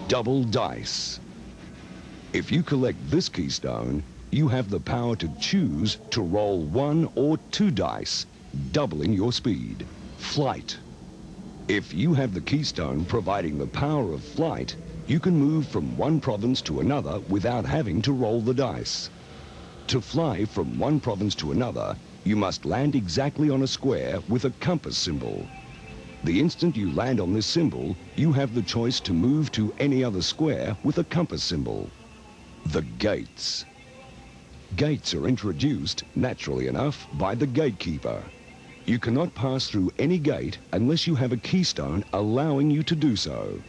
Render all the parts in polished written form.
double dice. If you collect this keystone, you have the power to choose to roll 1 or 2 dice, doubling your speed. Flight. If you have the keystone providing the power of flight, you can move from one province to another without having to roll the dice. To fly from one province to another, you must land exactly on a square with a compass symbol. The instant you land on this symbol, you have the choice to move to any other square with a compass symbol. The gates. Gates are introduced, naturally enough, by the gatekeeper. You cannot pass through any gate unless you have a keystone allowing you to do so.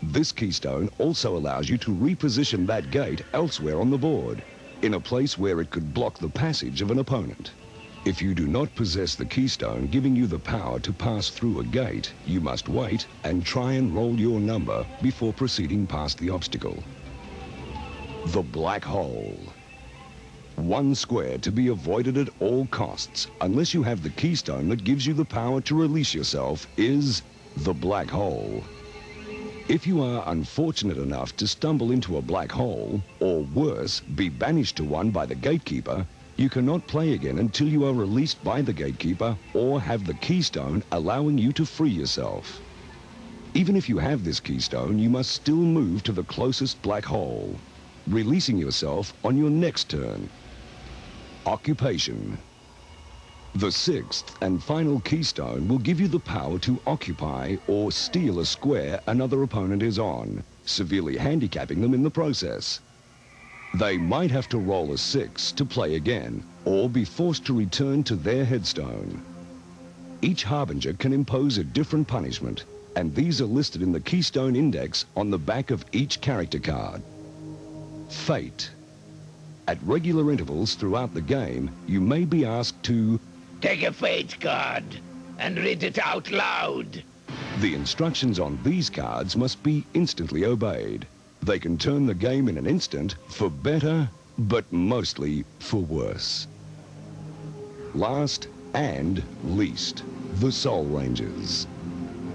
This keystone also allows you to reposition that gate elsewhere on the board, in a place where it could block the passage of an opponent. If you do not possess the keystone giving you the power to pass through a gate, you must wait and try and roll your number before proceeding past the obstacle. The black hole. One square to be avoided at all costs, unless you have the keystone that gives you the power to release yourself, is the black hole. If you are unfortunate enough to stumble into a black hole, or worse, be banished to one by the gatekeeper, you cannot play again until you are released by the gatekeeper or have the keystone allowing you to free yourself. Even if you have this keystone, you must still move to the closest black hole, releasing yourself on your next turn. Occupation. The 6th and final keystone will give you the power to occupy or steal a square another opponent is on, severely handicapping them in the process. They might have to roll a 6 to play again, or be forced to return to their headstone. Each Harbinger can impose a different punishment, and these are listed in the Keystone Index on the back of each character card. Fate. At regular intervals throughout the game, you may be asked to take a fate card and read it out loud. The instructions on these cards must be instantly obeyed. They can turn the game in an instant for better, but mostly for worse. Last and least, the Soul Rangers.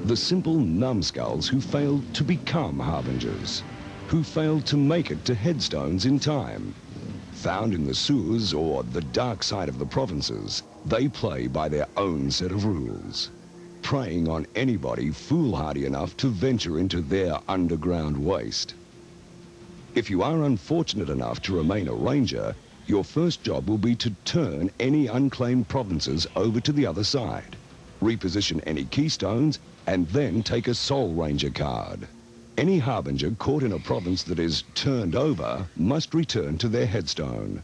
The simple numbskulls who failed to become Harbingers, who failed to make it to headstones in time. Found in the sewers or the dark side of the provinces, they play by their own set of rules, preying on anybody foolhardy enough to venture into their underground waste. If you are unfortunate enough to remain a ranger, your first job will be to turn any unclaimed provinces over to the other side, reposition any keystones, and then take a Soul Ranger card. Any Harbinger caught in a province that is turned over must return to their headstone.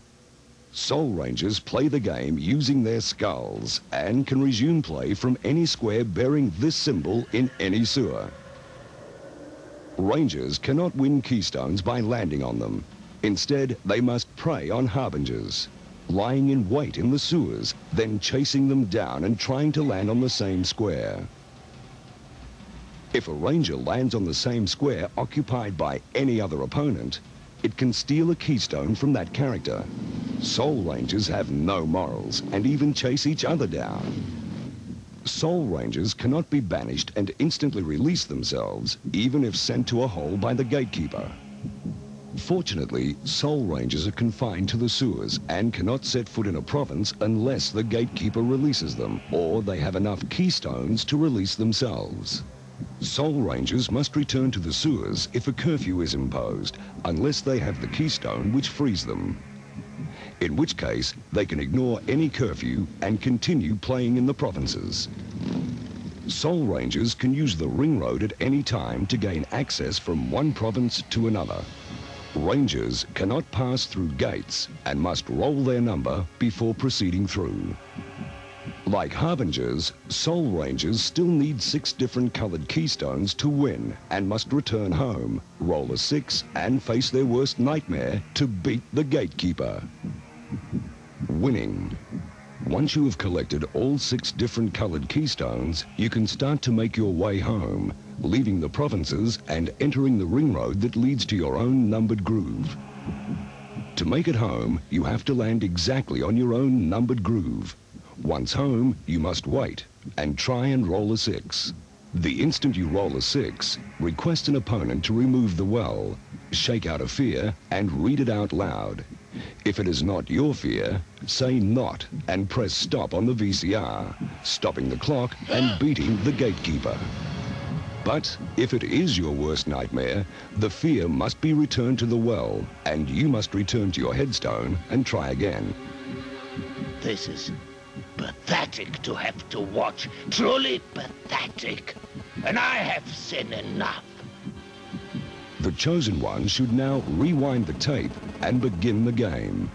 Soul Rangers play the game using their skulls and can resume play from any square bearing this symbol in any sewer. Rangers cannot win keystones by landing on them. Instead, they must prey on Harbingers, lying in wait in the sewers, then chasing them down and trying to land on the same square. If a Ranger lands on the same square occupied by any other opponent, it can steal a keystone from that character. Soul Rangers have no morals and even chase each other down. Soul Rangers cannot be banished and instantly release themselves, even if sent to a hole by the gatekeeper. Fortunately, Soul Rangers are confined to the sewers and cannot set foot in a province unless the gatekeeper releases them, or they have enough keystones to release themselves. Soul Rangers must return to the sewers if a curfew is imposed, unless they have the keystone which frees them. In which case, they can ignore any curfew and continue playing in the provinces. Soul Rangers can use the ring road at any time to gain access from one province to another. Rangers cannot pass through gates and must roll their number before proceeding through. Like Harbingers, Soul Rangers still need 6 different colored keystones to win and must return home, roll a 6, and face their worst nightmare to beat the gatekeeper. Winning. Once you have collected all 6 different colored keystones, you can start to make your way home, leaving the provinces and entering the ring road that leads to your own numbered groove. To make it home, you have to land exactly on your own numbered groove. Once home, you must wait and try and roll a 6. The instant you roll a 6, request an opponent to remove the well, shake out a fear, and read it out loud. If it is not your fear, say not and press stop on the VCR, stopping the clock and beating the gatekeeper. But if it is your worst nightmare, the fear must be returned to the well, and you must return to your headstone and try again. This is pathetic to have to watch. Truly pathetic. And I have seen enough. The chosen one should now rewind the tape and begin the game.